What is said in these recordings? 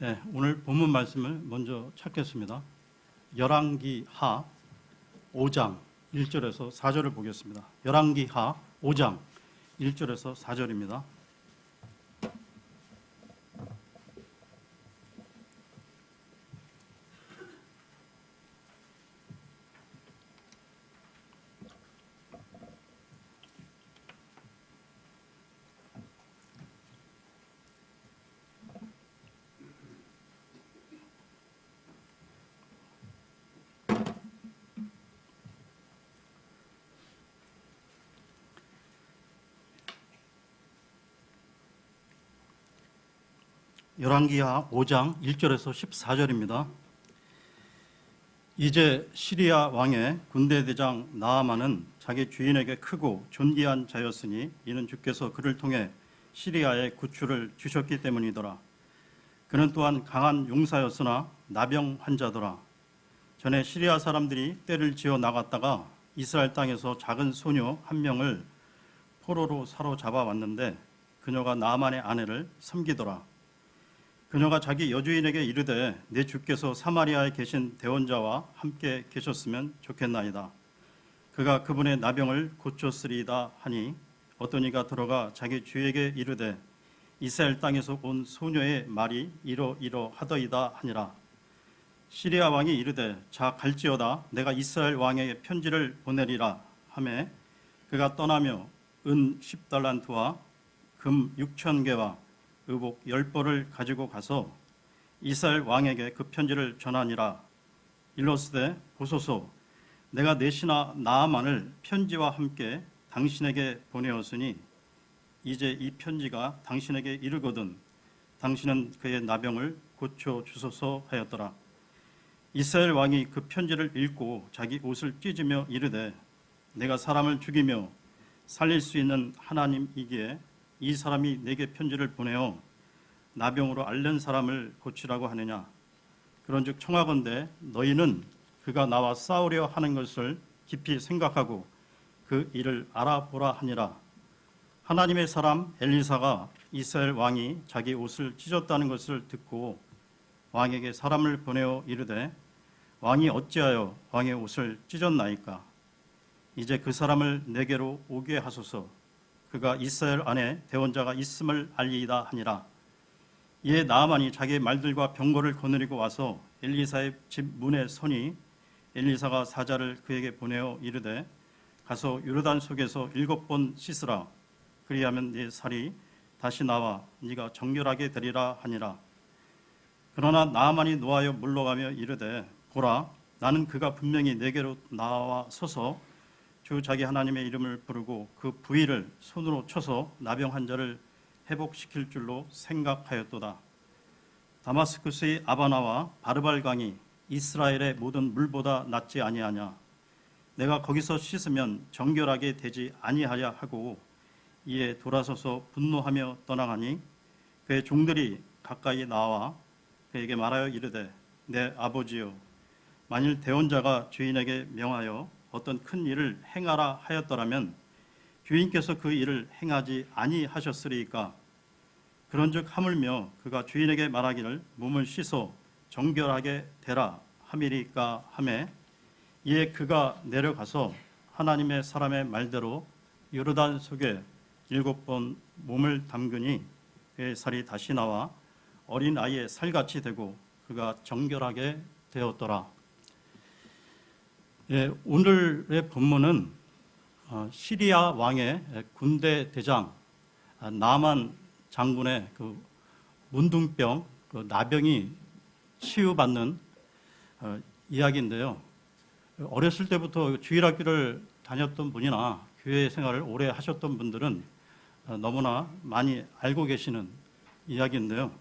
네, 오늘 본문 말씀을 먼저 찾겠습니다. 열왕기하 5장 1절에서 4절을 보겠습니다. 열왕기하 5장 1절에서 4절입니다. 열왕기하 5장 1절에서 14절입니다. 이제 시리아 왕의 군대 대장 나아만은 자기 주인에게 크고 존귀한 자였으니 이는 주께서 그를 통해 시리아에 구출을 주셨기 때문이더라. 그는 또한 강한 용사였으나 나병 환자더라. 전에 시리아 사람들이 떼를 지어 나갔다가 이스라엘 땅에서 작은 소녀 한 명을 포로로 사로잡아 왔는데 그녀가 나아만의 아내를 섬기더라. 그녀가 자기 여주인에게 이르되 내 주께서 사마리아에 계신 대원자와 함께 계셨으면 좋겠나이다. 그가 그분의 나병을 고쳤으리이다 하니 어떤 이가 들어가 자기 주에게 이르되 이스라엘 땅에서 온 소녀의 말이 이러이러하더이다 하니라. 시리아 왕이 이르되 자 갈지어다 내가 이스라엘 왕에게 편지를 보내리라 하매 그가 떠나며 은 10달란트와 금 6,000개와 의복 10벌을 가지고 가서 이스라엘 왕에게 그 편지를 전하니라. 일러스되 보소서 내가 내 신하 나아만을 편지와 함께 당신에게 보내었으니 이제 이 편지가 당신에게 이르거든 당신은 그의 나병을 고쳐 주소서 하였더라. 이스라엘 왕이 그 편지를 읽고 자기 옷을 찢으며 이르되 내가 사람을 죽이며 살릴 수 있는 하나님이기에 이 사람이 내게 편지를 보내어 나병으로 앓는 사람을 고치라고 하느냐. 그런즉 청하건대 너희는 그가 나와 싸우려 하는 것을 깊이 생각하고 그 일을 알아보라 하니라. 하나님의 사람 엘리사가 이스라엘 왕이 자기 옷을 찢었다는 것을 듣고 왕에게 사람을 보내어 이르되 왕이 어찌하여 왕의 옷을 찢었나이까. 이제 그 사람을 내게로 오게 하소서. 그가 이스라엘 안에 대원자가 있음을 알리이다 하니라. 이에 나아만이 자기의 말들과 병거를 거느리고 와서 엘리사의 집 문에 서니 엘리사가 사자를 그에게 보내어 이르되 가서 요르단 속에서 7번 씻으라. 그리하면 네 살이 다시 나와 네가 정결하게 되리라 하니라. 그러나 나아만이 노하여 물러가며 이르되 보라 나는 그가 분명히 내게로 나와 서서 주 자기 하나님의 이름을 부르고 그 부위를 손으로 쳐서 나병 환자를 회복시킬 줄로 생각하였도다. 다마스쿠스의 아바나와 바르발강이 이스라엘의 모든 물보다 낫지 아니하냐. 내가 거기서 씻으면 정결하게 되지 아니하랴 하고 이에 돌아서서 분노하며 떠나가니 그의 종들이 가까이 나와 그에게 말하여 이르되 내 아버지여 만일 대원자가 주인에게 명하여 어떤 큰 일을 행하라 하였더라면 주인께서 그 일을 행하지 아니하셨으리이까. 그런즉 하물며 그가 주인에게 말하기를 몸을 씻어 정결하게 되라 함이리까 하매 이에 그가 내려가서 하나님의 사람의 말대로 요르단 속에 7번 몸을 담그니 그의 살이 다시 나와 어린 아이의 살같이 되고 그가 정결하게 되었더라. 예, 오늘의 본문은 시리아 왕의 군대 대장 나만 장군의 그 문둥병, 그 나병이 치유받는 이야기인데요. 어렸을 때부터 주일학교를 다녔던 분이나 교회 생활을 오래 하셨던 분들은 너무나 많이 알고 계시는 이야기인데요.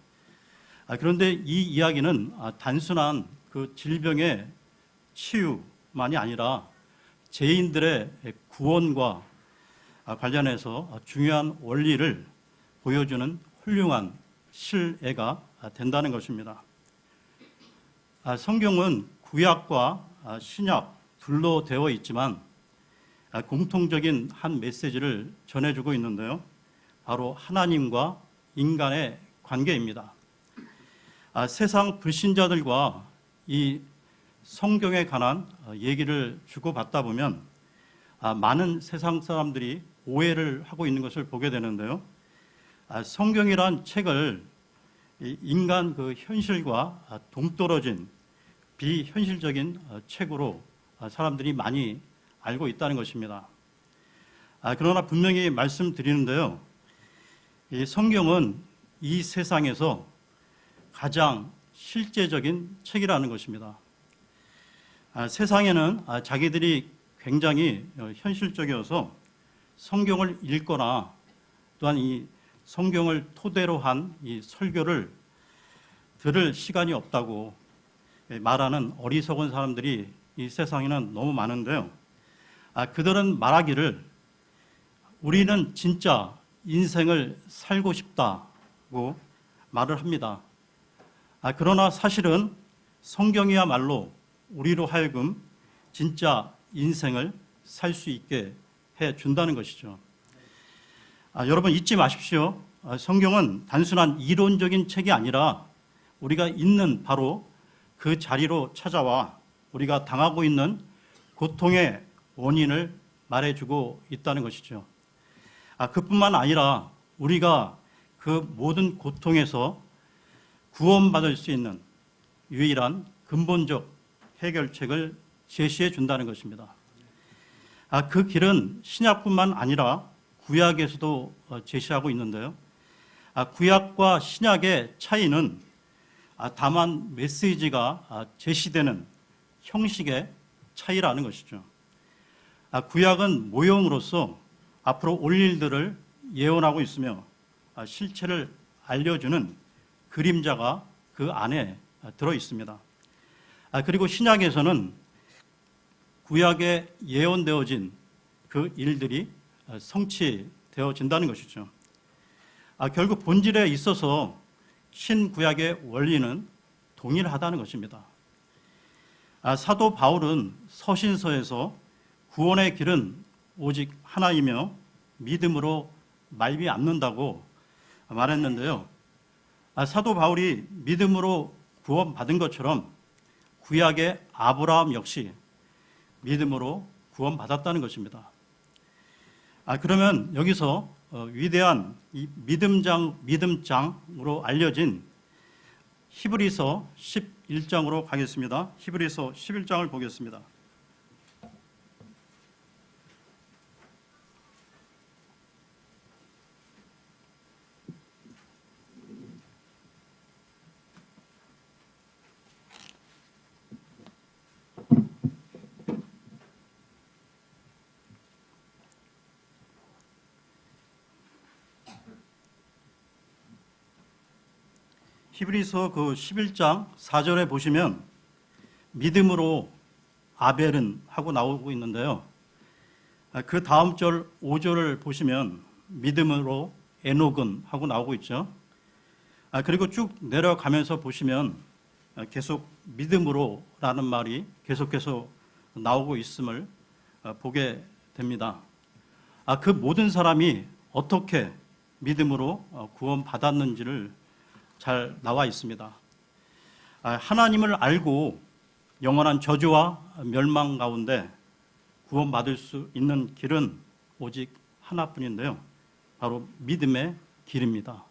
그런데 이 이야기는 단순한 그 질병의 치유만이 아니라 죄인들의 구원과 관련해서 중요한 원리를 보여주는 훌륭한 실애가 된다는 것입니다. 성경은 구약과 신약 둘로 되어 있지만 공통적인 한 메시지를 전해주고 있는데요. 바로 하나님과 인간의 관계입니다. 세상 불신자들과 이 성경에 관한 얘기를 주고받다 보면 많은 세상 사람들이 오해를 하고 있는 것을 보게 되는데요. 성경이란 책을 인간 그 현실과 동떨어진 비현실적인 책으로 사람들이 많이 알고 있다는 것입니다. 그러나 분명히 말씀드리는데요. 이 성경은 이 세상에서 가장 실제적인 책이라는 것입니다. 세상에는 자기들이 굉장히 현실적이어서 성경을 읽거나 또한 이 성경을 토대로 한 이 설교를 들을 시간이 없다고 말하는 어리석은 사람들이 이 세상에는 너무 많은데요. 그들은 말하기를 우리는 진짜 인생을 살고 싶다고 말을 합니다. 그러나 사실은 성경이야말로 우리로 하여금 진짜 인생을 살 수 있게 해준다는 것이죠. 여러분 잊지 마십시오. 성경은 단순한 이론적인 책이 아니라 우리가 있는 바로 그 자리로 찾아와 우리가 당하고 있는 고통의 원인을 말해주고 있다는 것이죠. 그뿐만 아니라 우리가 그 모든 고통에서 구원받을 수 있는 유일한 근본적 해결책을 제시해 준다는 것입니다. 그 길은 신약뿐만 아니라 구약에서도 제시하고 있는데요. 구약과 신약의 차이는 다만 메시지가 제시되는 형식의 차이라는 것이죠. 구약은 모형으로서 앞으로 올 일들을 예언하고 있으며 실체를 알려주는 그림자가 그 안에 들어 있습니다. 그리고 신약에서는 구약에 예언되어진 그 일들이 성취되어진다는 것이죠. 결국 본질에 있어서 신구약의 원리는 동일하다는 것입니다. 사도 바울은 서신서에서 구원의 길은 오직 하나이며 믿음으로 말미암는다고 말했는데요. 사도 바울이 믿음으로 구원받은 것처럼 구약의 아브라함 역시 믿음으로 구원받았다는 것입니다. 그러면 여기서 위대한 이 믿음장으로 알려진 히브리서 11장으로 가겠습니다. 히브리서 11장을 보겠습니다. 히브리서 그 11장 4절에 보시면 믿음으로 아벨은 하고 나오고 있는데요. 그 다음 절 5절을 보시면 믿음으로 에녹은 하고 나오고 있죠. 그리고 쭉 내려가면서 보시면 계속 믿음으로라는 말이 계속해서 나오고 있음을 보게 됩니다. 그 모든 사람이 어떻게 믿음으로 구원받았는지를 잘 나와 있습니다. 하나님을 알고 영원한 저주와 멸망 가운데 구원받을 수 있는 길은 오직 하나뿐인데요. 바로 믿음의 길입니다.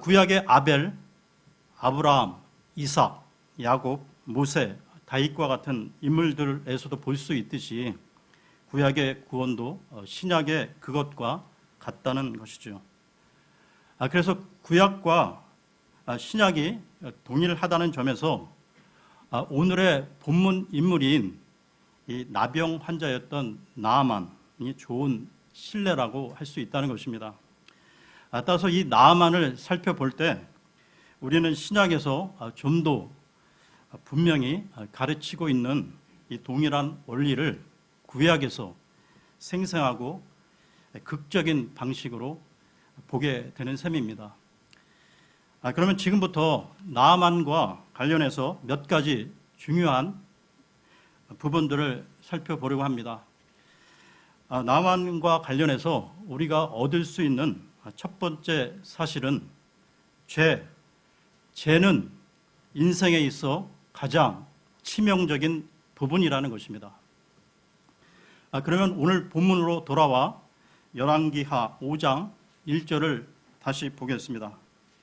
구약의 아벨, 아브라함, 이삭, 야곱, 모세, 다윗과 같은 인물들에서도 볼 수 있듯이 구약의 구원도 신약의 그것과 같다는 것이죠. 그래서 구약과 신약이 동일하다는 점에서 오늘의 본문 인물인 이 나병 환자였던 나아만이 좋은 신뢰라고 할 수 있다는 것입니다. 따라서 이 나아만을 살펴볼 때 우리는 신약에서 좀 더 분명히 가르치고 있는 이 동일한 원리를 구약에서 생생하고 극적인 방식으로 보게 되는 셈입니다. 그러면 지금부터 나아만과 관련해서 몇 가지 중요한 부분들을 살펴보려고 합니다. 나아만과 관련해서 우리가 얻을 수 있는 첫 번째 사실은 죄, 죄는 인생에 있어 가장 치명적인 부분이라는 것입니다. 그러면 오늘 본문으로 돌아와 열왕기하 5장 1절을 다시 보겠습니다.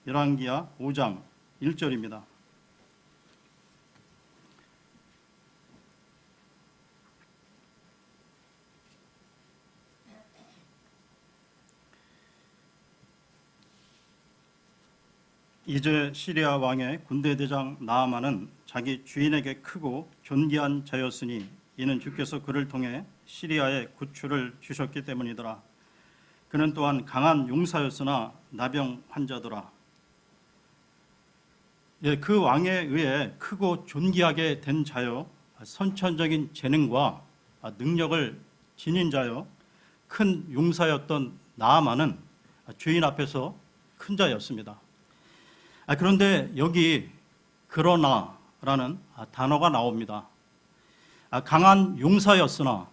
열왕기하 5장 1절입니다. 이제 시리아 왕의 군대 대장 나아만은 자기 주인에게 크고 존귀한 자였으니 이는 주께서 그를 통해 시리아에 구출을 주셨기 때문이더라. 그는 또한 강한 용사였으나 나병 환자더라. 그 왕에 의해 크고 존귀하게 된 자요, 선천적인 재능과 능력을 지닌 자요, 큰 용사였던 나아만은 주인 앞에서 큰 자였습니다. 그런데 여기 그러나라는 단어가 나옵니다. 강한 용사였으나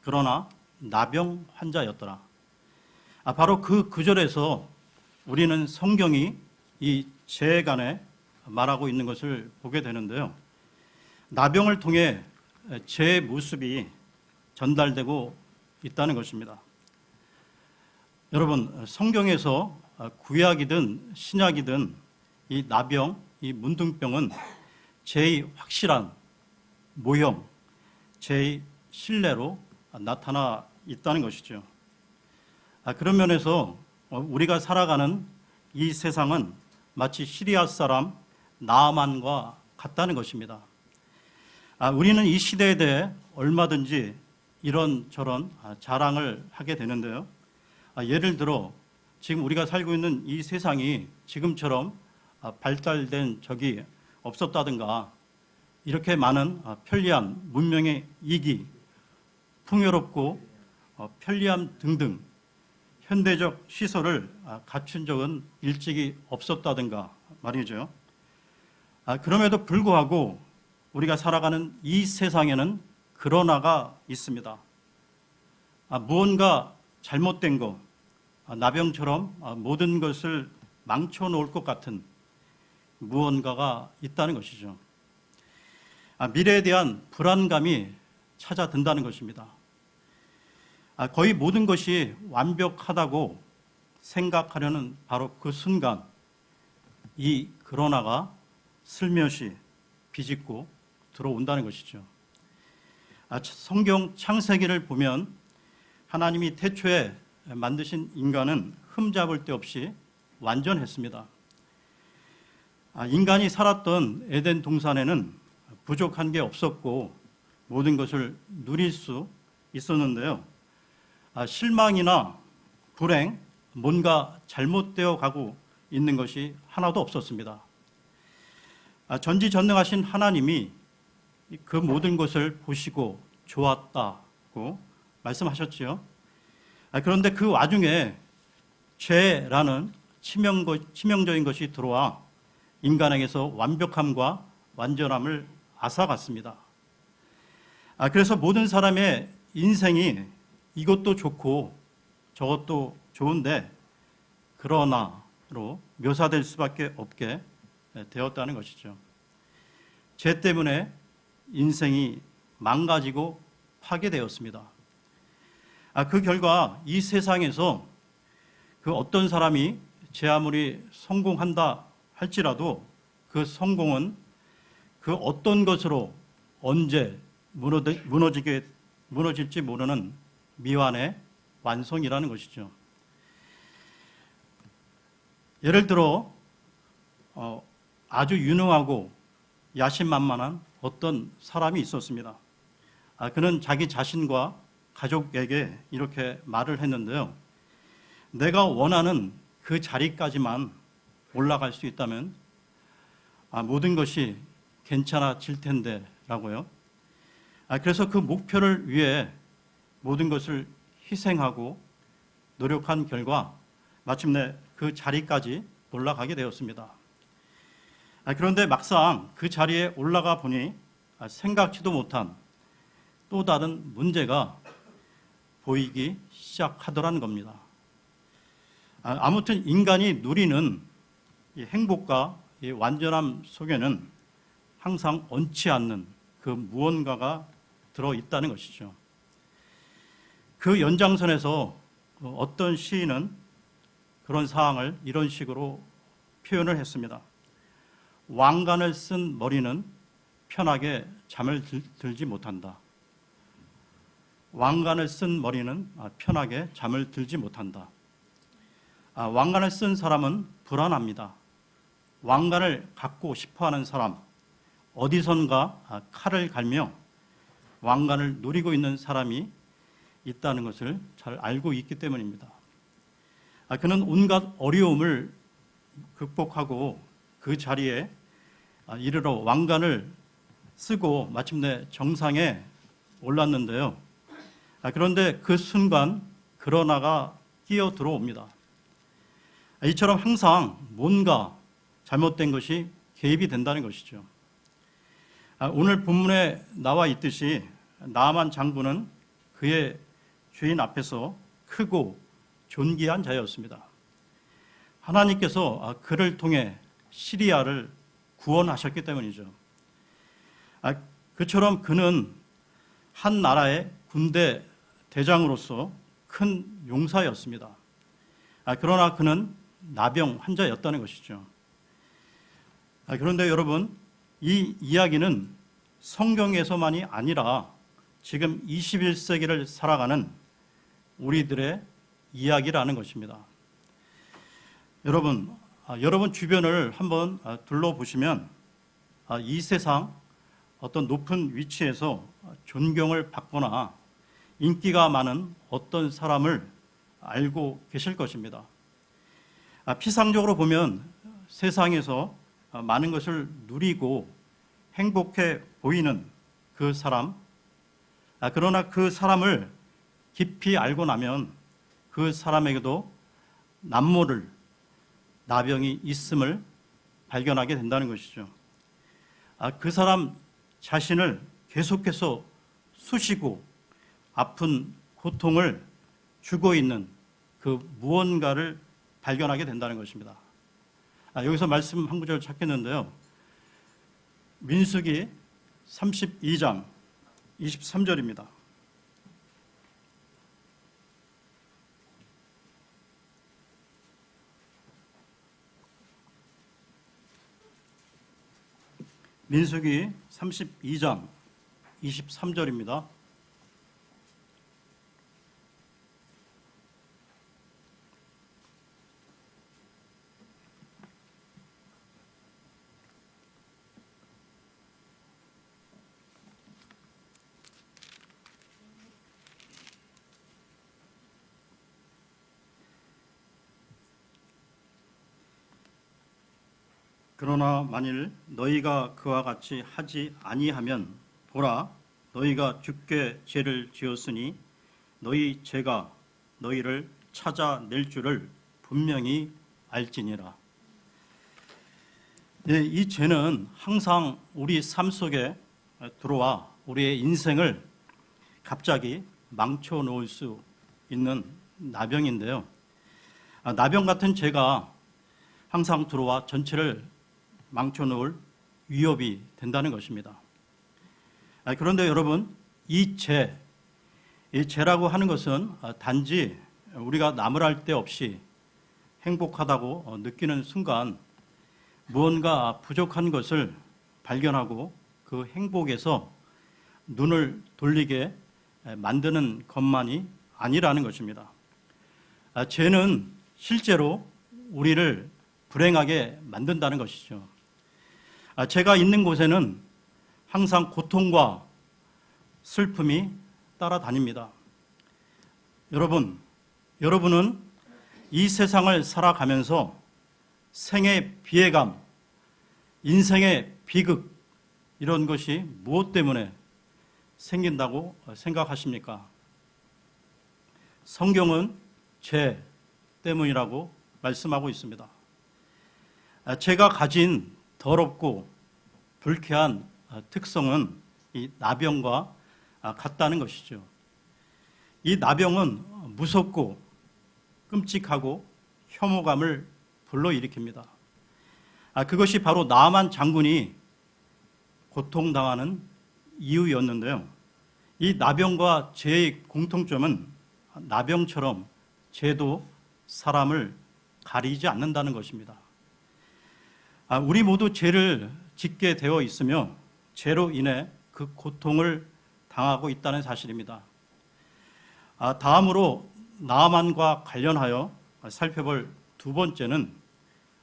그러나 나병 환자였더라. 바로 그 구절에서 우리는 성경이 이 죄에 관해 말하고 있는 것을 보게 되는데요. 나병을 통해 죄의 모습이 전달되고 있다는 것입니다. 여러분, 성경에서 구약이든 신약이든 이 나병, 이 문둥병은 죄의 확실한 모형, 죄의 실내로 나타나 있다는 것이죠. 그런 면에서 우리가 살아가는 이 세상은 마치 시리아 사람 나아만과 같다는 것입니다. 우리는 이 시대에 대해 얼마든지 이런저런 자랑을 하게 되는데요. 예를 들어 지금 우리가 살고 있는 이 세상이 지금처럼 발달된 적이 없었다든가 이렇게 많은 편리함, 문명의 이기, 풍요롭고 편리함 등등 현대적 시설을 갖춘 적은 일찍이 없었다든가 말이죠. 그럼에도 불구하고 우리가 살아가는 이 세상에는 그러나가 있습니다. 무언가 잘못된 것, 나병처럼 모든 것을 망쳐놓을 것 같은 무언가가 있다는 것이죠. 미래에 대한 불안감이 찾아든다는 것입니다. 거의 모든 것이 완벽하다고 생각하려는 바로 그 순간 이 그러나가 슬며시 비집고 들어온다는 것이죠. 성경 창세기를 보면 하나님이 태초에 만드신 인간은 흠잡을 데 없이 완전했습니다. 인간이 살았던 에덴 동산에는 부족한 게 없었고 모든 것을 누릴 수 있었는데요. 실망이나 불행, 뭔가 잘못되어 가고 있는 것이 하나도 없었습니다. 전지전능하신 하나님이 그 모든 것을 보시고 좋았다고 말씀하셨지요. 그런데 그 와중에 죄라는 치명적인 것이 들어와 인간에게서 완벽함과 완전함을 앗아갔습니다. 그래서 모든 사람의 인생이 이것도 좋고 저것도 좋은데 그러나로 묘사될 수밖에 없게 되었다는 것이죠. 죄 때문에 인생이 망가지고 파괴되었습니다. 그 결과 이 세상에서 그 어떤 사람이 제 아무리 성공한다 할지라도 그 성공은 그 어떤 것으로 언제 무너질지 모르는 미완의 완성이라는 것이죠. 예를 들어 아주 유능하고 야심만만한 어떤 사람이 있었습니다. 그는 자기 자신과 가족에게 이렇게 말을 했는데요. 내가 원하는 그 자리까지만 올라갈 수 있다면 모든 것이 괜찮아질 텐데 라고요. 그래서 그 목표를 위해 모든 것을 희생하고 노력한 결과 마침내 그 자리까지 올라가게 되었습니다. 그런데 막상 그 자리에 올라가 보니 생각지도 못한 또 다른 문제가 보이기 시작하더라는 겁니다. 아무튼 인간이 누리는 이 행복과 이 완전함 속에는 항상 얹지 않는 그 무언가가 들어있다는 것이죠. 그 연장선에서 어떤 시인은 그런 사항을 이런 식으로 표현을 했습니다. 왕관을 쓴 머리는 편하게 잠을 들지 못한다. 왕관을 쓴 머리는 편하게 잠을 들지 못한다. 왕관을 쓴 사람은 불안합니다. 왕관을 갖고 싶어하는 사람, 어디선가 칼을 갈며 왕관을 노리고 있는 사람이 있다는 것을 잘 알고 있기 때문입니다. 그는 온갖 어려움을 극복하고 그 자리에 이르러 왕관을 쓰고 마침내 정상에 올랐는데요. 그런데 그 순간 그러나가 끼어 들어옵니다. 이처럼 항상 뭔가 잘못된 것이 개입이 된다는 것이죠. 오늘 본문에 나와 있듯이 나아만 장군은 그의 주인 앞에서 크고 존귀한 자였습니다. 하나님께서 그를 통해 시리아를 구원하셨기 때문이죠. 그처럼 그는 한 나라의 군대 대장으로서 큰 용사였습니다. 그러나 그는 나병 환자였다는 것이죠. 그런데 여러분, 이 이야기는 성경에서만이 아니라 지금 21세기를 살아가는 우리들의 이야기라는 것입니다. 여러분 주변을 한번 둘러보시면 이 세상 어떤 높은 위치에서 존경을 받거나 인기가 많은 어떤 사람을 알고 계실 것입니다. 피상적으로 보면 세상에서 많은 것을 누리고 행복해 보이는 그 사람, 그러나 그 사람을 깊이 알고 나면 그 사람에게도 남모를 나병이 있음을 발견하게 된다는 것이죠. 그 사람 자신을 계속해서 쑤시고 아픈 고통을 주고 있는 그 무언가를 발견하게 된다는 것입니다. 여기서 말씀 한 구절 찾겠는데요. 민수기 32장 23절입니다. 민수기 32장 23절입니다. 그러나 만일 너희가 그와 같이 하지 아니하면 보라, 너희가 주께 죄를 지었으니 너희 죄가 너희를 찾아낼 줄을 분명히 알지니라. 이 죄는 항상 우리 삶 속에 들어와 우리의 인생을 갑자기 망쳐놓을 수 있는 나병인데요. 나병 같은 죄가 항상 들어와 전체를 망쳐놓을 위협이 된다는 것입니다. 그런데 여러분, 이 죄라고 하는 것은 단지 우리가 나무랄 데 없이 행복하다고 느끼는 순간 무언가 부족한 것을 발견하고 그 행복에서 눈을 돌리게 만드는 것만이 아니라는 것입니다. 죄는 실제로 우리를 불행하게 만든다는 것이죠. 죄가 있는 곳에는 항상 고통과 슬픔이 따라다닙니다. 여러분은 이 세상을 살아가면서 생의 비애감, 인생의 비극, 이런 것이 무엇 때문에 생긴다고 생각하십니까? 성경은 죄 때문이라고 말씀하고 있습니다. 죄가 가진 더럽고 불쾌한 특성은 이 나병과 같다는 것이죠. 이 나병은 무섭고 끔찍하고 혐오감을 불러일으킵니다. 그것이 바로 나아만 장군이 고통당하는 이유였는데요. 이 나병과 죄의 공통점은 나병처럼 죄도 사람을 가리지 않는다는 것입니다. 우리 모두 죄를 짓게 되어 있으며 죄로 인해 그 고통을 당하고 있다는 사실입니다. 다음으로 나아만과 관련하여 살펴볼 두 번째는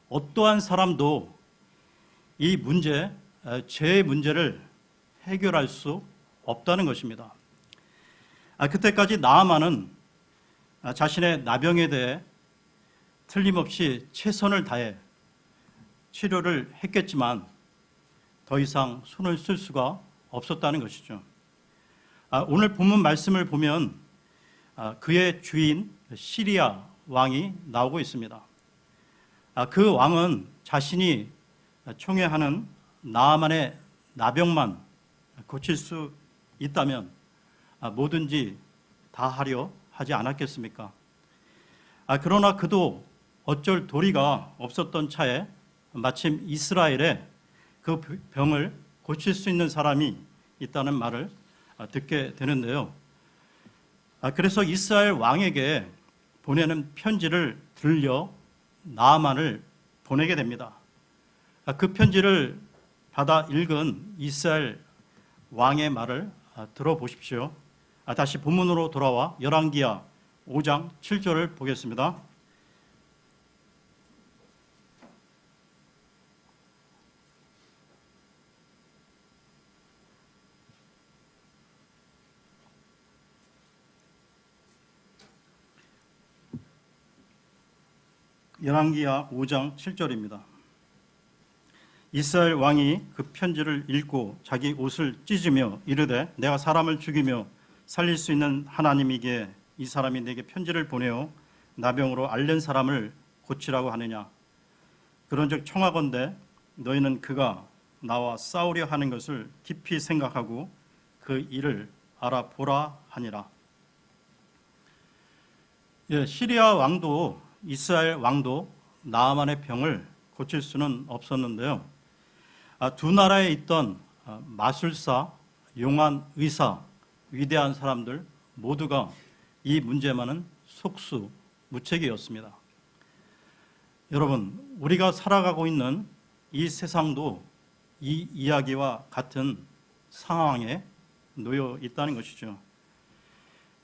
어떠한 사람도 이 문제, 죄의 문제를 해결할 수 없다는 것입니다. 그때까지 나아만은 자신의 나병에 대해 틀림없이 최선을 다해 치료를 했겠지만 더 이상 손을 쓸 수가 없었다는 것이죠. 오늘 본문 말씀을 보면 그의 주인 시리아 왕이 나오고 있습니다. 그 왕은 자신이 총애하는 나아만의 나병만 고칠 수 있다면 뭐든지 다 하려 하지 않았겠습니까? 그러나 그도 어쩔 도리가 없었던 차에 마침 이스라엘에 그 병을 고칠 수 있는 사람이 있다는 말을 듣게 되는데요. 그래서 이스라엘 왕에게 보내는 편지를 들려 나아만을 보내게 됩니다. 그 편지를 받아 읽은 이스라엘 왕의 말을 들어보십시오. 다시 본문으로 돌아와 열왕기하 5장 7절을 보겠습니다. 열왕기하 5장 7절입니다. 이스라엘 왕이 그 편지를 읽고 자기 옷을 찢으며 이르되 내가 사람을 죽이며 살릴 수 있는 하나님이기에 이 사람이 내게 편지를 보내어 나병으로 앓는 사람을 고치라고 하느냐. 그런즉 청하건대 너희는 그가 나와 싸우려 하는 것을 깊이 생각하고 그 일을 알아보라 하니라. 시리아 왕도 이스라엘 왕도 나아만의 병을 고칠 수는 없었는데요. 두 나라에 있던 마술사, 용한 의사, 위대한 사람들 모두가 이 문제만은 속수무책이었습니다. 여러분, 우리가 살아가고 있는 이 세상도 이 이야기와 같은 상황에 놓여 있다는 것이죠.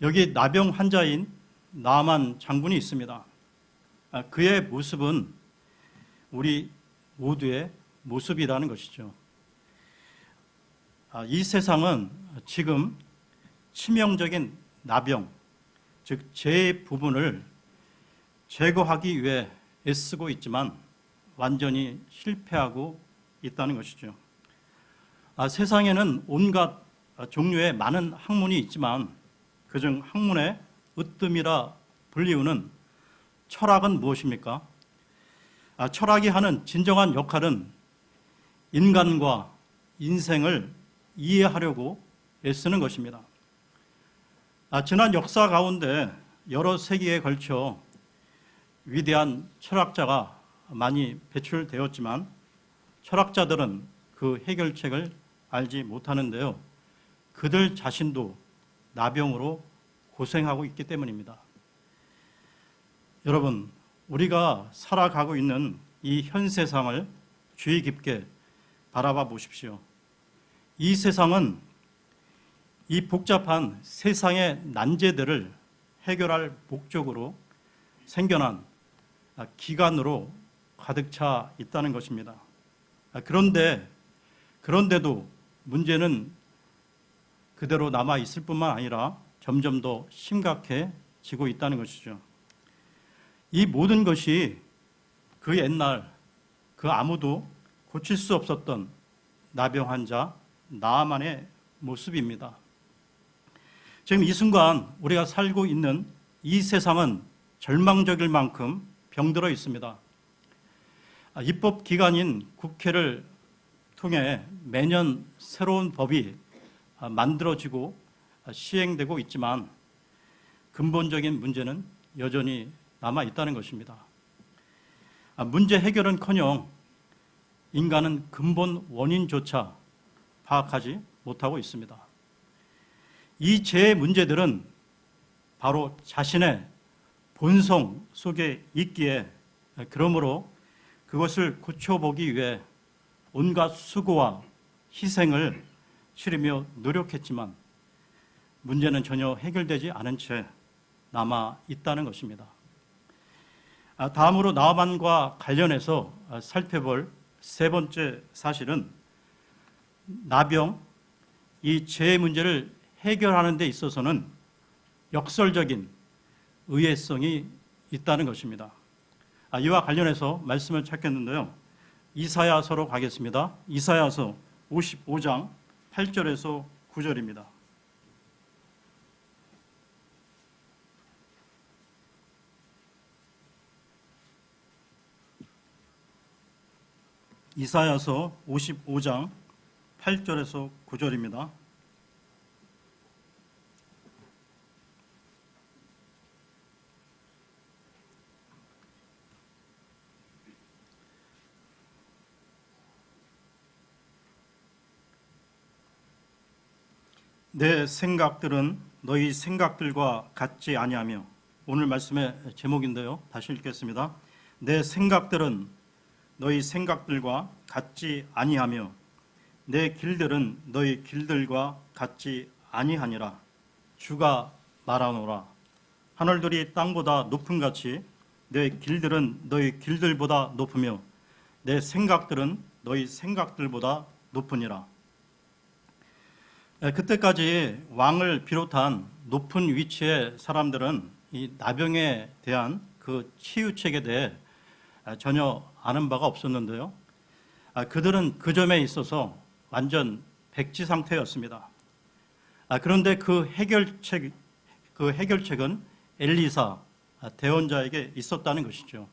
여기 나병 환자인 나아만 장군이 있습니다. 그의 모습은 우리 모두의 모습이라는 것이죠. 이 세상은 지금 치명적인 나병, 즉 죄의 부분을 제거하기 위해 애쓰고 있지만 완전히 실패하고 있다는 것이죠. 세상에는 온갖 종류의 많은 학문이 있지만 그중 학문의 으뜸이라 불리우는 철학은 무엇입니까? 철학이 하는 진정한 역할은 인간과 인생을 이해하려고 애쓰는 것입니다. 지난 역사 가운데 여러 세기에 걸쳐 위대한 철학자가 많이 배출되었지만 철학자들은 그 해결책을 알지 못하는데요. 그들 자신도 나병으로 고생하고 있기 때문입니다. 여러분, 우리가 살아가고 있는 이 현 세상을 주의 깊게 바라봐 보십시오. 이 세상은 이 복잡한 세상의 난제들을 해결할 목적으로 생겨난 기관으로 가득 차 있다는 것입니다. 그런데도 문제는 그대로 남아 있을 뿐만 아니라 점점 더 심각해지고 있다는 것이죠. 이 모든 것이 그 옛날 그 아무도 고칠 수 없었던 나병 환자 나아만의 모습입니다. 지금 이 순간 우리가 살고 있는 이 세상은 절망적일 만큼 병들어 있습니다. 입법기관인 국회를 통해 매년 새로운 법이 만들어지고 시행되고 있지만 근본적인 문제는 여전히 남아 있다는 것입니다. 문제 해결은커녕 인간은 근본 원인조차 파악하지 못하고 있습니다. 이 죄의 문제들은 바로 자신의 본성 속에 있기에, 그러므로 그것을 고쳐보기 위해 온갖 수고와 희생을 치르며 노력했지만 문제는 전혀 해결되지 않은 채 남아 있다는 것입니다. 다음으로 나아만과 관련해서 살펴볼 세 번째 사실은 나병, 이 죄의 문제를 해결하는 데 있어서는 역설적인 의외성이 있다는 것입니다. 이와 관련해서 말씀을 찾겠는데요. 이사야서로 가겠습니다. 이사야서 55장 8절에서 9절입니다. 이사야서 55장 8절에서 9절입니다. 내 생각들은 너희 생각들과 같지 아니하며, 오늘 말씀의 제목인데요. 다시 읽겠습니다. 내 생각들은 너희 생각들과 같지 아니하며 내 길들은 너희 길들과 같지 아니하니라. 주가 말하노라. 하늘들이 땅보다 높음같이 내 길들은 너희 길들보다 높으며 내 생각들은 너희 생각들보다 높으니라. 그때까지 왕을 비롯한 높은 위치의 사람들은 이 나병에 대한 그 치유책에 대해 전혀 아는 바가 없었는데요. 그들은 그 점에 있어서 완전 백지 상태였습니다. 그런데 그 해결책은 엘리사 대언자에게 있었다는 것이죠.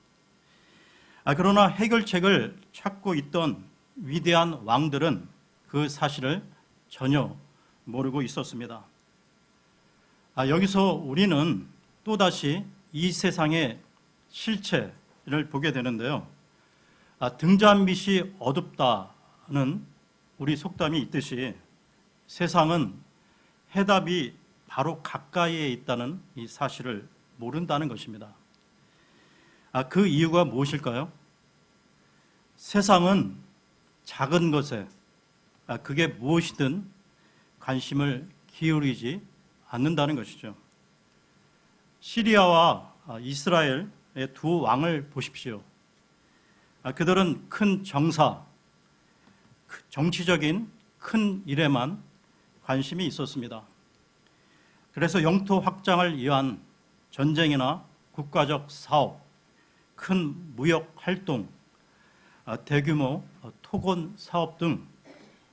그러나 해결책을 찾고 있던 위대한 왕들은 그 사실을 전혀 모르고 있었습니다. 여기서 우리는 또다시 이 세상의 실체를 보게 되는데요. 등잔빛이 어둡다는 우리 속담이 있듯이 세상은 해답이 바로 가까이에 있다는 이 사실을 모른다는 것입니다. 그 이유가 무엇일까요? 세상은 작은 것에, 그게 무엇이든 관심을 기울이지 않는다는 것이죠. 시리아와 이스라엘의 두 왕을 보십시오. 그들은 큰 정사, 정치적인 큰 일에만 관심이 있었습니다. 그래서 영토 확장을 위한 전쟁이나 국가적 사업, 큰 무역 활동, 대규모 토건 사업 등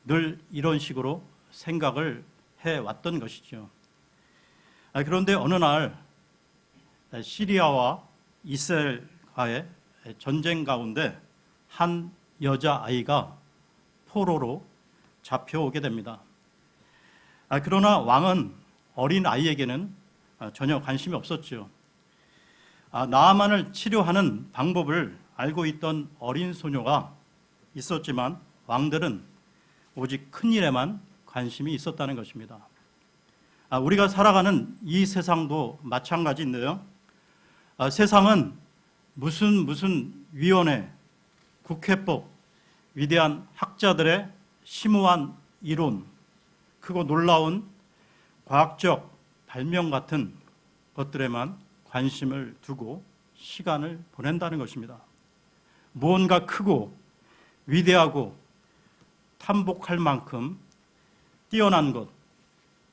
늘 이런 식으로 생각을 해왔던 것이죠. 그런데 어느 날 시리아와 이스라엘과의 전쟁 가운데 한 여자아이가 포로로 잡혀오게 됩니다. 그러나 왕은 어린 아이에게는 전혀 관심이 없었죠. 나아만을 치료하는 방법을 알고 있던 어린 소녀가 있었지만 왕들은 오직 큰 일에만 관심이 있었다는 것입니다. 우리가 살아가는 이 세상도 마찬가지인데요. 세상은 무슨 위원회, 국회법, 위대한 학자들의 심오한 이론, 크고 놀라운 과학적 발명 같은 것들에만 관심을 두고 시간을 보낸다는 것입니다. 무언가 크고 위대하고 탐복할 만큼 뛰어난 것,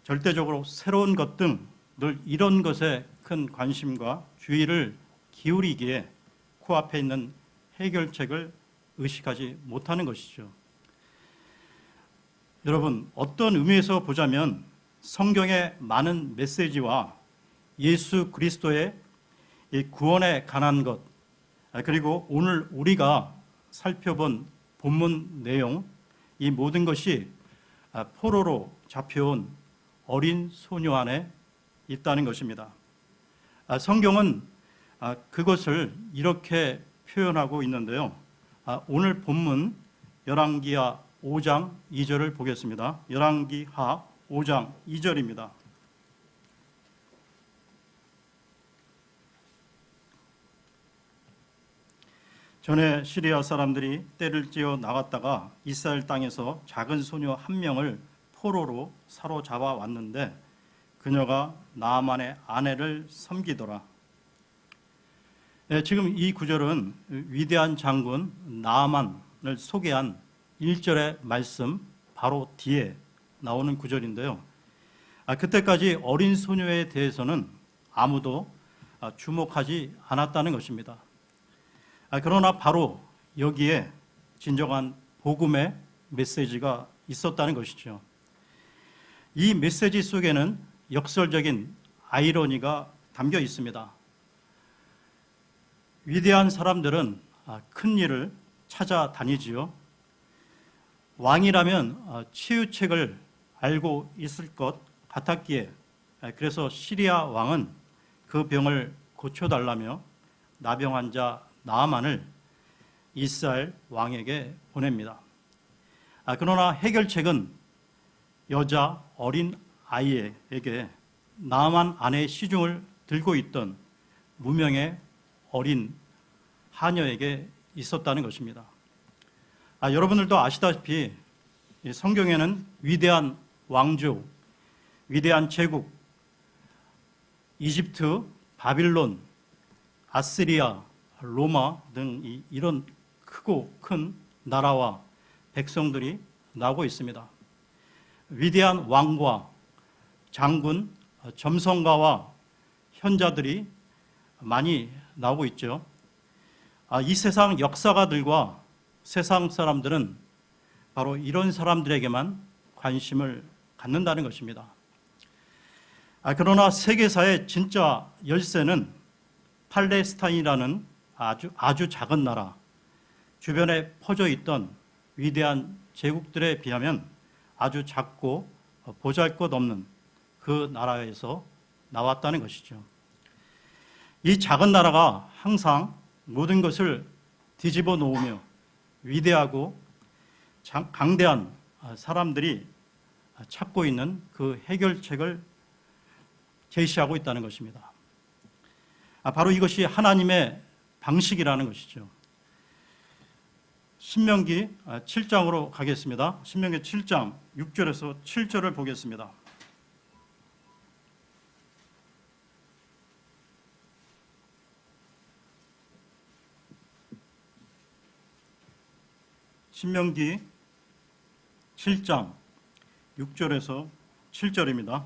절대적으로 새로운 것 등 늘 이런 것에 큰 관심과 주의를 기울이기에 코앞에 있는 해결책을 의식하지 못하는 것이죠. 여러분, 어떤 의미에서 보자면 성경의 많은 메시지와 예수 그리스도의 이 구원에 관한 것, 그리고 오늘 우리가 살펴본 본문 내용, 이 모든 것이 포로로 잡혀온 어린 소녀 안에 있다는 것입니다. 성경은 그것을 이렇게 표현하고 있는데요. 오늘 본문 열왕기하 5장 2절을 보겠습니다. 열왕기하 5장 2절입니다. 전에 시리아 사람들이 떼를 찌어 나갔다가 이스라엘 땅에서 작은 소녀 한 명을 포로로 사로잡아 왔는데 그녀가 나아만의 아내를 섬기더라. 지금 이 구절은 위대한 장군 나아만을 소개한 1절의 말씀 바로 뒤에 나오는 구절인데요. 그때까지 어린 소녀에 대해서는 아무도 주목하지 않았다는 것입니다. 그러나 바로 여기에 진정한 복음의 메시지가 있었다는 것이죠. 이 메시지 속에는 역설적인 아이러니가 담겨 있습니다. 위대한 사람들은 큰 일을 찾아다니지요. 왕이라면 치유책을 알고 있을 것 같았기에 그래서 시리아 왕은 그 병을 고쳐달라며 나병 환자 나아만을 이스라엘 왕에게 보냅니다. 그러나 해결책은 여자 어린 아이에게 나아만 아내의 시중을 들고 있던 무명의 어린 하녀에게 있었다는 것입니다. 여러분들도 아시다시피 성경에는 위대한 왕조, 위대한 제국, 이집트, 바빌론, 아시리아, 로마 등 이런 크고 큰 나라와 백성들이 나오고 있습니다. 위대한 왕과 장군, 점성가와 현자들이 많이 나오고 있죠. 이 세상 역사가들과 세상 사람들은 바로 이런 사람들에게만 관심을 갖는다는 것입니다. 그러나 세계사의 진짜 열쇠는 팔레스타인이라는 아주 작은 나라, 주변에 퍼져 있던 위대한 제국들에 비하면 아주 작고 보잘것없는 그 나라에서 나왔다는 것이죠. 이 작은 나라가 항상 모든 것을 뒤집어 놓으며 위대하고 강대한 사람들이 찾고 있는 그 해결책을 제시하고 있다는 것입니다. 바로 이것이 하나님의 방식이라는 것이죠. 신명기 7장으로 가겠습니다. 신명기 7장 6절에서 7절을 보겠습니다. 신명기 7장 6절에서 7절입니다.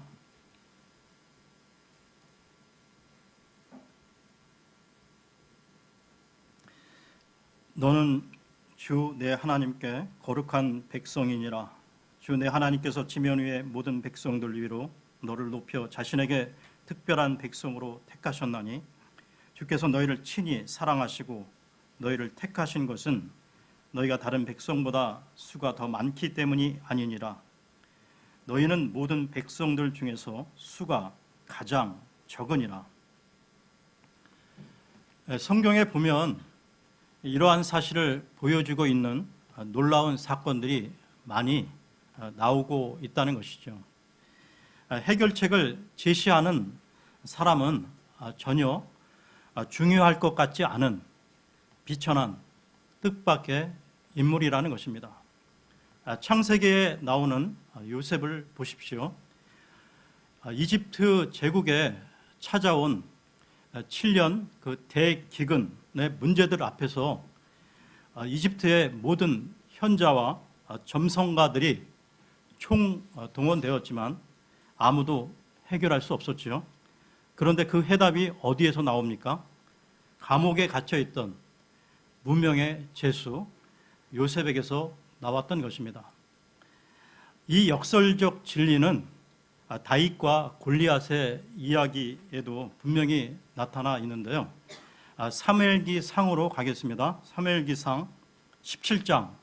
너는 주 내 하나님께 거룩한 백성이니라. 주 내 하나님께서 지면 위의 모든 백성들 위로 너를 높여 자신에게 특별한 백성으로 택하셨나니 주께서 너희를 친히 사랑하시고 너희를 택하신 것은 너희가 다른 백성보다 수가 더 많기 때문이 아니니라. 너희는 모든 백성들 중에서 수가 가장 적으니라. 성경에 보면 이러한 사실을 보여주고 있는 놀라운 사건들이 많이 나오고 있다는 것이죠. 해결책을 제시하는 사람은 전혀 중요할 것 같지 않은 비천한 뜻밖의 인물이라는 것입니다. 창세기에 나오는 요셉을 보십시오. 이집트 제국에 찾아온 7년 그 대기근의 문제들 앞에서 이집트의 모든 현자와 점성가들이 총동원되었지만 아무도 해결할 수 없었죠. 그런데 그 해답이 어디에서 나옵니까? 감옥에 갇혀있던 무명의 죄수 요셉에게서 나왔던 것입니다. 이 역설적 진리는 다윗과 골리앗의 이야기에도 분명히 나타나 있는데요. 사무엘기 상으로 가겠습니다. 사무엘기상 17장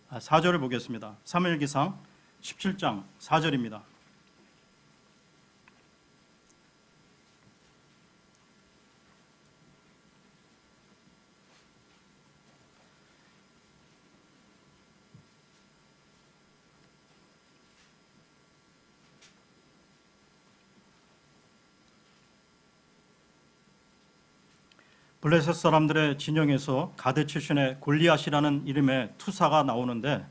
4절을 보겠습니다. 사무엘기상 17장 4절입니다. 블레셋 사람들의 진영에서 가드 출신의 골리앗이라는 이름의 투사가 나오는데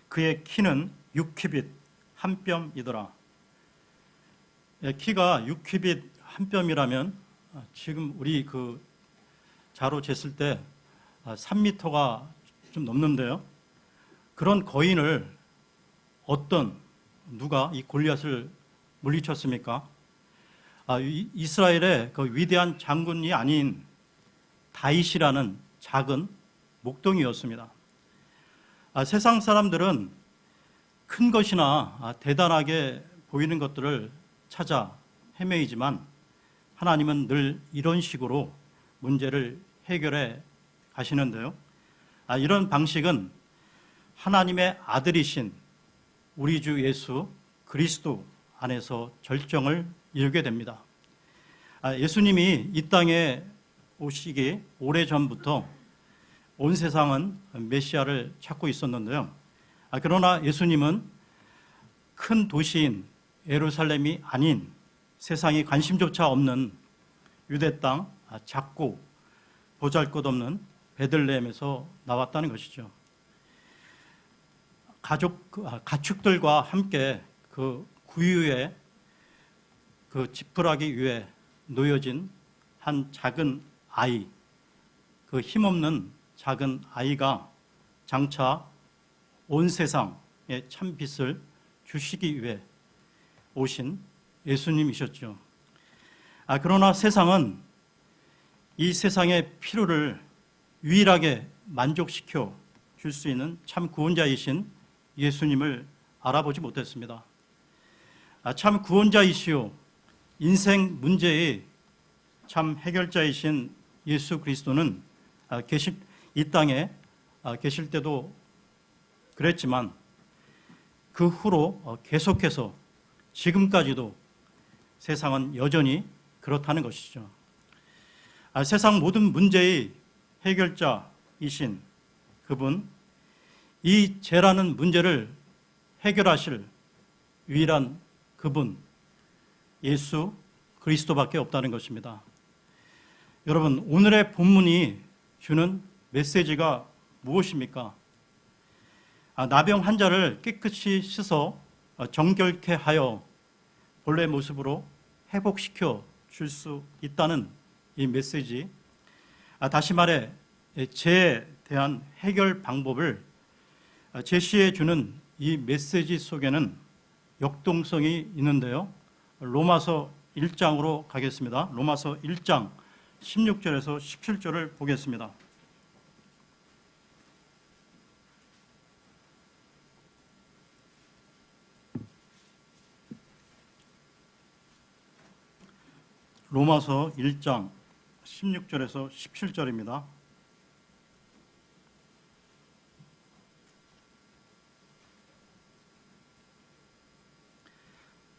그의 키는 6큐빗 한 뼘이더라. 키가 6큐빗 한 뼘이라면 지금 우리 그 자로 쟀을 때 3m가 좀 넘는데요. 그런 거인을 누가 이 골리앗을 물리쳤습니까? 이스라엘의 그 위대한 장군이 아닌 다윗이라는 작은 목동이었습니다. 세상 사람들은 큰 것이나 대단하게 보이는 것들을 찾아 헤매이지만 하나님은 늘 이런 식으로 문제를 해결해 가시는데요. 이런 방식은 하나님의 아들이신 우리 주 예수 그리스도 안에서 절정을 이루게 됩니다. 예수님이 이 땅에 오시기 오래전부터 온 세상은 메시아를 찾고 있었는데요. 그러나 예수님은 큰 도시인 예루살렘이 아닌 세상에 관심조차 없는 유대 땅 작고 보잘것없는 베들레헴에서 나왔다는 것이죠. 가축들과 함께 그 구유에 그 지푸라기 위에 놓여진 한 작은 아이, 그 힘없는 작은 아이가 장차 온 세상에 참 빛을 주시기 위해 오신 예수님이셨죠. 그러나 세상은 이 세상의 필요를 유일하게 만족시켜 줄 수 있는 참 구원자이신 예수님을 알아보지 못했습니다. 참 구원자이시오 인생 문제의 참 해결자이신 예수 그리스도는 이 땅에 계실 때도 그랬지만 그 후로 계속해서 지금까지도 세상은 여전히 그렇다는 것이죠. 세상 모든 문제의 해결자이신 그분, 이 죄라는 문제를 해결하실 유일한 그분, 예수 그리스도밖에 없다는 것입니다. 여러분, 오늘의 본문이 주는 메시지가 무엇입니까? 나병 환자를 깨끗이 씻어 정결케 하여 본래 모습으로 회복시켜 줄 수 있다는 이 메시지, 다시 말해 죄에 대한 해결 방법을 제시해 주는 이 메시지 속에는 역동성이 있는데요. 로마서 1장으로 가겠습니다. 로마서 1장 16절에서 17절을 보겠습니다. 로마서 1장 16절에서 17절입니다.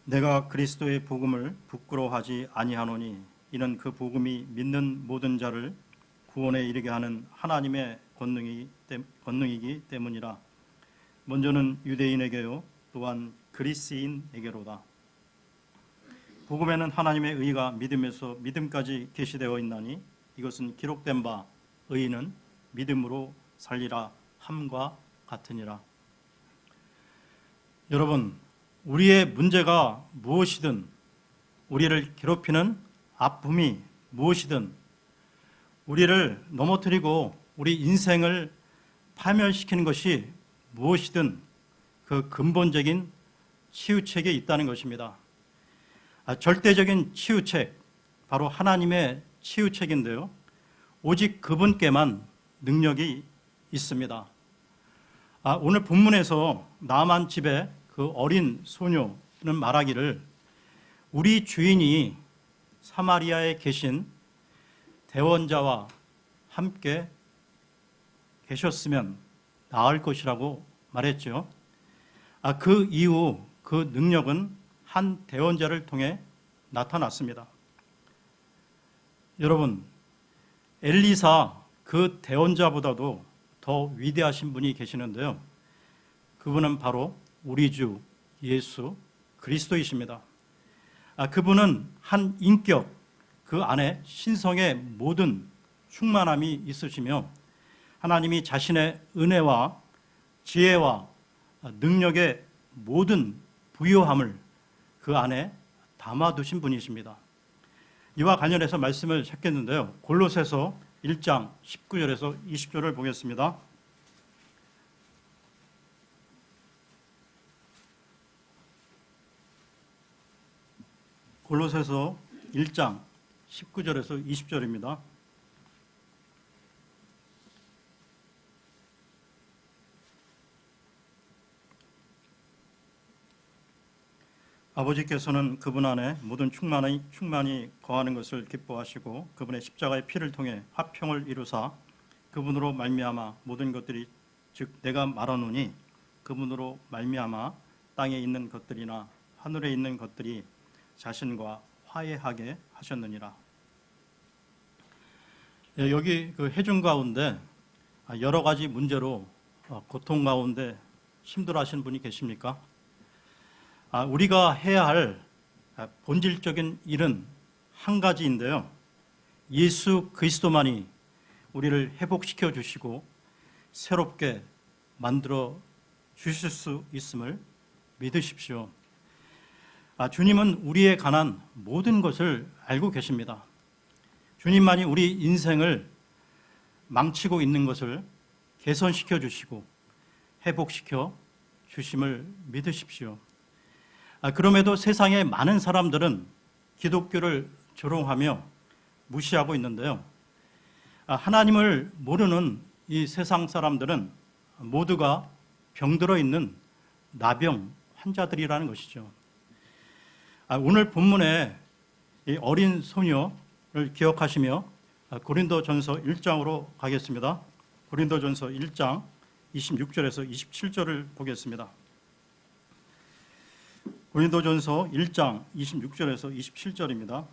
내가 그리스도의 복음을 부끄러워하지 아니하노니 이는 그 복음이 믿는 모든 자를 구원에 이르게 하는 하나님의 권능이기 때문이라. 먼저는 유대인에게요 또한 그리스인에게로다. 복음에는 하나님의 의가 믿음에서 믿음까지 계시되어 있나니 이것은 기록된 바 의인은 믿음으로 살리라 함과 같으니라. 여러분, 우리의 문제가 무엇이든, 우리를 괴롭히는 아픔이 무엇이든, 우리를 넘어뜨리고 우리 인생을 파멸시키는 것이 무엇이든 그 근본적인 치유책에 있다는 것입니다. 절대적인 치유책, 바로 하나님의 치유책인데요. 오직 그분께만 능력이 있습니다. 오늘 본문에서 나만 집에 그 어린 소녀는 말하기를 우리 주인이 사마리아에 계신 대원자와 함께 계셨으면 나을 것이라고 말했죠. 그 이후 그 능력은 한 대원자를 통해 나타났습니다. 여러분, 엘리사 그 대원자보다도 더 위대하신 분이 계시는데요. 그분은 바로 우리 주 예수 그리스도이십니다. 그분은 한 인격, 그 안에 신성의 모든 충만함이 있으시며 하나님이 자신의 은혜와 지혜와 능력의 모든 부요함을 그 안에 담아두신 분이십니다. 이와 관련해서 말씀을 찾겠는데요. 골로새서 1장 19절에서 20절을 보겠습니다. 골로새서 1장 19절에서 20절입니다. 아버지께서는 그분 안에 모든 충만히 거하는 것을 기뻐하시고 그분의 십자가의 피를 통해 화평을 이루사 그분으로 말미암아 모든 것들이 즉 내가 말하노니 그분으로 말미암아 땅에 있는 것들이나 하늘에 있는 것들이 자신과 화해하게 하셨느니라. 여기 그 해중 가운데 여러 가지 문제로 고통 가운데 힘들어하시는 분이 계십니까? 우리가 해야 할 본질적인 일은 한 가지인데요. 예수 그리스도만이 우리를 회복시켜 주시고 새롭게 만들어 주실 수 있음을 믿으십시오. 주님은 우리에 관한 모든 것을 알고 계십니다. 주님만이 우리 인생을 망치고 있는 것을 개선시켜 주시고 회복시켜 주심을 믿으십시오. 그럼에도 세상의 많은 사람들은 기독교를 조롱하며 무시하고 있는데요. 하나님을 모르는 이 세상 사람들은 모두가 병들어 있는 나병 환자들이라는 것이죠. 오늘 본문에 이 어린 소녀를 기억하시며 고린도전서 1장으로 가겠습니다. 고린도전서 1장 26절에서 27절을 보겠습니다. 고린도전서 1장 26절에서 27절입니다.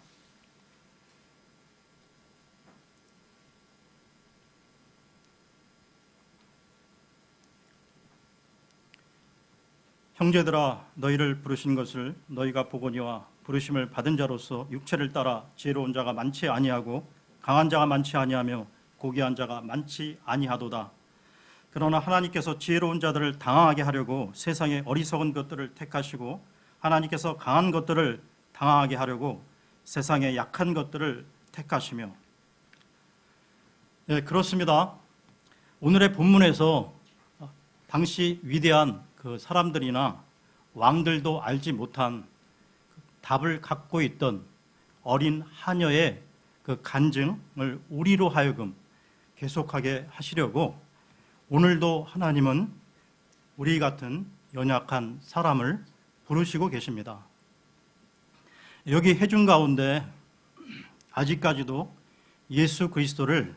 형제들아 너희를 부르신 것을 너희가 보거니와 부르심을 받은 자로서 육체를 따라 지혜로운 자가 많지 아니하고 강한 자가 많지 아니하며 고귀한 자가 많지 아니하도다. 그러나 하나님께서 지혜로운 자들을 당황하게 하려고 세상의 어리석은 것들을 택하시고 하나님께서 강한 것들을 당황하게 하려고 세상의 약한 것들을 택하시며. 네, 그렇습니다. 오늘의 본문에서 당시 위대한 그 사람들이나 왕들도 알지 못한 답을 갖고 있던 어린 하녀의 그 간증을 우리로 하여금 계속하게 하시려고 오늘도 하나님은 우리 같은 연약한 사람을 부르시고 계십니다. 여기 해중 가운데 아직까지도 예수 그리스도를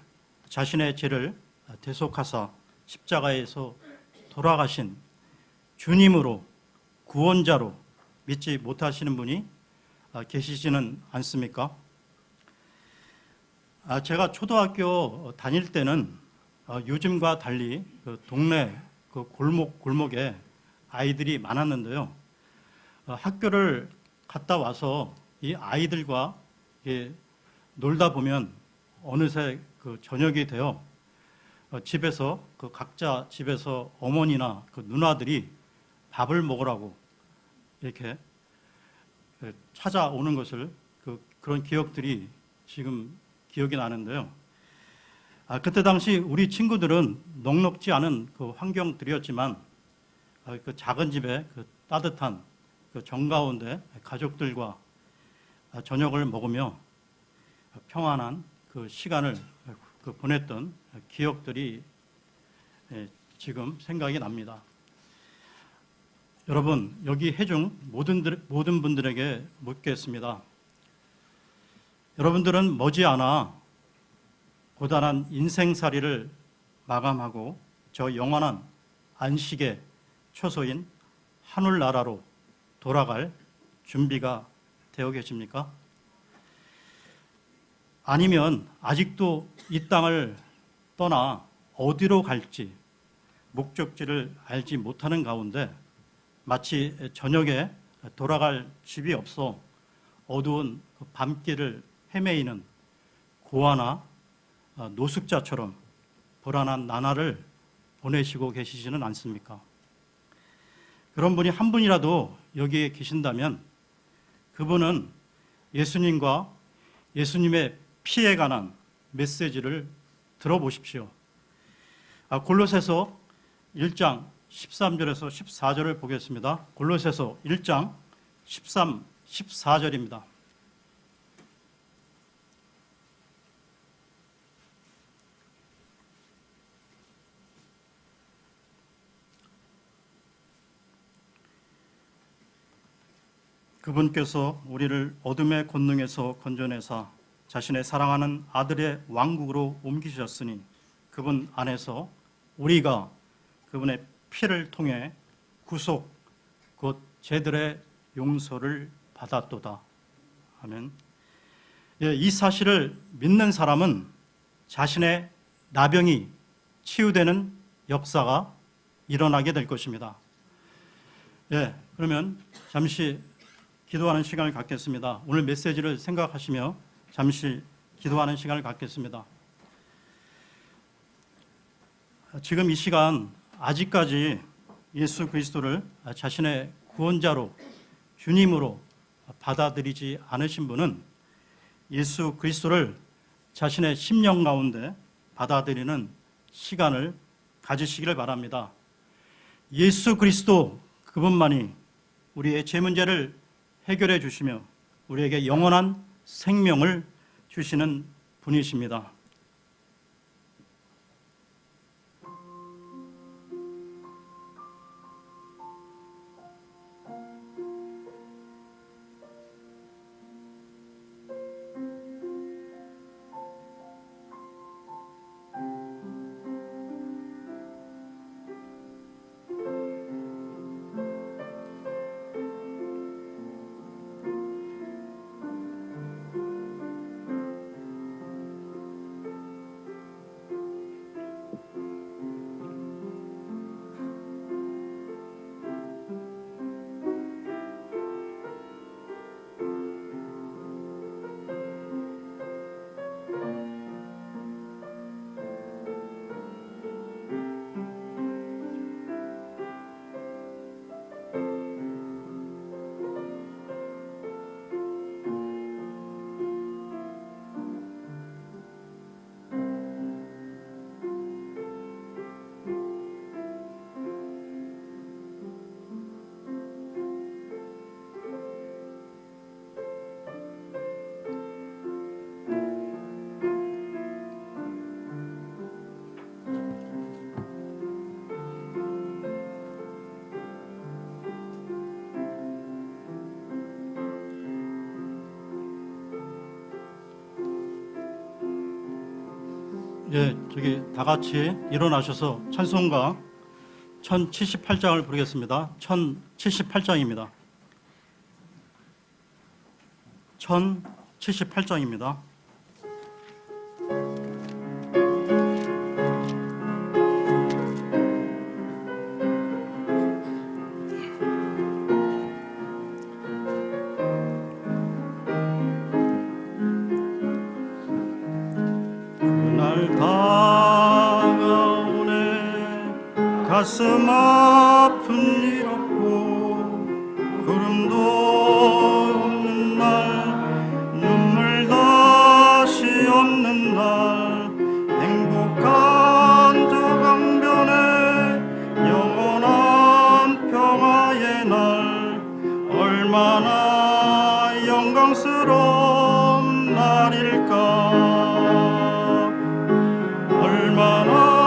자신의 죄를 대속하사 십자가에서 돌아가신 주님으로 구원자로 믿지 못하시는 분이 계시지는 않습니까? 제가 초등학교 다닐 때는 요즘과 달리 그 동네 그 골목에 아이들이 많았는데요. 학교를 갔다 와서 이 아이들과 놀다 보면 어느새 그 저녁이 되어 집에서 그 각자 집에서 어머니나 그 누나들이 밥을 먹으라고 이렇게 찾아오는 것을 그런 기억들이 지금 기억이 나는데요. 그때 당시 우리 친구들은 넉넉지 않은 그 환경들이었지만 그 작은 집에 그 따뜻한 그 정가운데 가족들과 저녁을 먹으며 평안한 그 시간을 보냈던 기억들이 지금 생각이 납니다. 여러분, 여기 해중 모든 분들에게 묻겠습니다. 여러분들은 머지않아 고단한 인생살이를 마감하고 저 영원한 안식의 초소인 하늘나라로 돌아갈 준비가 되어 계십니까? 아니면 아직도 이 땅을 떠나 어디로 갈지 목적지를 알지 못하는 가운데 마치 저녁에 돌아갈 집이 없어 어두운 밤길을 헤매이는 고아나 노숙자처럼 불안한 나날을 보내시고 계시지는 않습니까? 그런 분이 한 분이라도 여기에 계신다면 그분은 예수님과 예수님의 피에 관한 메시지를 들어보십시오. 골로새서 1장 13절에서 14절을 보겠습니다. 골로새서 1장 13, 14절입니다. 그분께서 우리를 어둠의 권능에서 건져내사 자신의 사랑하는 아들의 왕국으로 옮기셨으니 그분 안에서 우리가 그분의 피를 통해 구속 곧 죄들의 용서를 받았도다. 아멘. 이 사실을 믿는 사람은 자신의 나병이 치유되는 역사가 일어나게 될 것입니다. 그러면 잠시 기도하는 시간을 갖겠습니다. 오늘 메시지를 생각하시며 잠시 기도하는 시간을 갖겠습니다. 지금 이 시간 아직까지 예수 그리스도를 자신의 구원자로 주님으로 받아들이지 않으신 분은 예수 그리스도를 자신의 심령 가운데 받아들이는 시간을 가지시기를 바랍니다. 예수 그리스도 그분만이 우리의 죄 문제를 해결해 주시며 우리에게 영원한 생명을 주시는 분이십니다. 저기 다 같이 일어나셔서 찬송가 1078장을 부르겠습니다. 1078장입니다. 1078장입니다. 가슴 아픈 일 없고 구름도 없는 날 눈물 다시 없는 날 행복한 저 강변에 영원한 평화의 날 얼마나 영광스러운 날일까 얼마나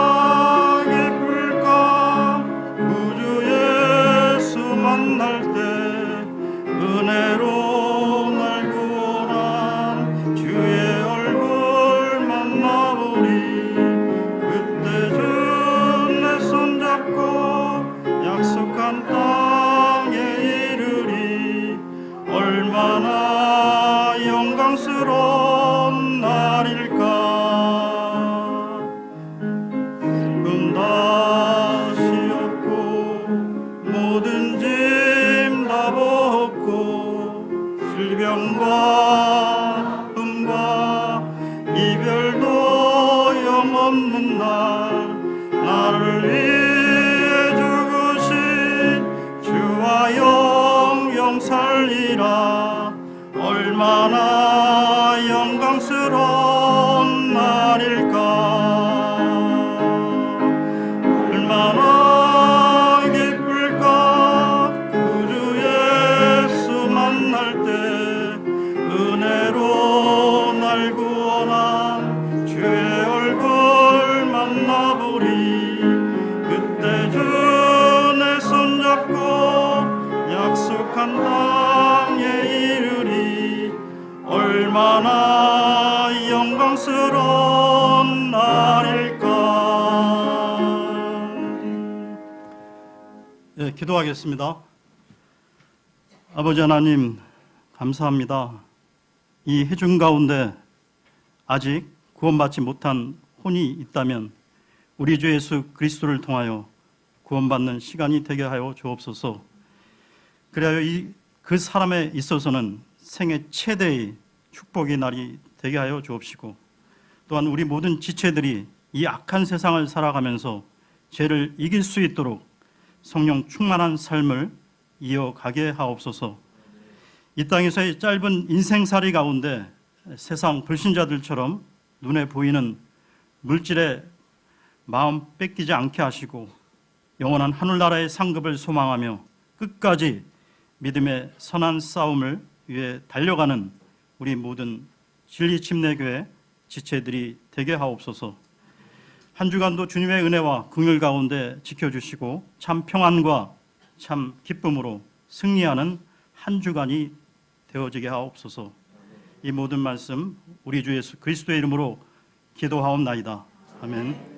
만날 때 은혜로 날 구원한 주의 얼굴 만나보리 그때 주 내 손잡고 약속한 땅에 이르리 얼마나 영광스러운 날일까 슬픔 다시 없고 모든 짐 다 벗고 질병과 아픔과 이별도 얼마나 영광스러운 날일까. 얼마나 기쁠까. 구주 예수 만날 때 은혜로 날 구원한 주의 얼굴 만나보리. 그때 주 내 손잡고 약속한 땅에 이르리. 얼마나 영광스러운 날일까. 네, 기도하겠습니다. 아버지 하나님, 감사합니다. 이 해중 가운데 아직 구원받지 못한 혼이 있다면 우리 주 예수 그리스도를 통하여 구원받는 시간이 되게 하여 주옵소서. 그리하여 그 사람에 있어서는 생애 최대의 축복의 날이 되게 하여 주옵시고, 또한 우리 모든 지체들이 이 악한 세상을 살아가면서 죄를 이길 수 있도록 성령 충만한 삶을 이어가게 하옵소서. 이 땅에서의 짧은 인생살이 가운데 세상 불신자들처럼 눈에 보이는 물질에 마음 뺏기지 않게 하시고 영원한 하늘나라의 상급을 소망하며 끝까지 믿음의 선한 싸움을 위해 달려가는 우리 모든 진리침례교회 지체들이 되게 하옵소서. 한 주간도 주님의 은혜와 긍휼 가운데 지켜주시고 참 평안과 참 기쁨으로 승리하는 한 주간이 되어지게 하옵소서. 이 모든 말씀 우리 주 예수 그리스도의 이름으로 기도하옵나이다. 아멘.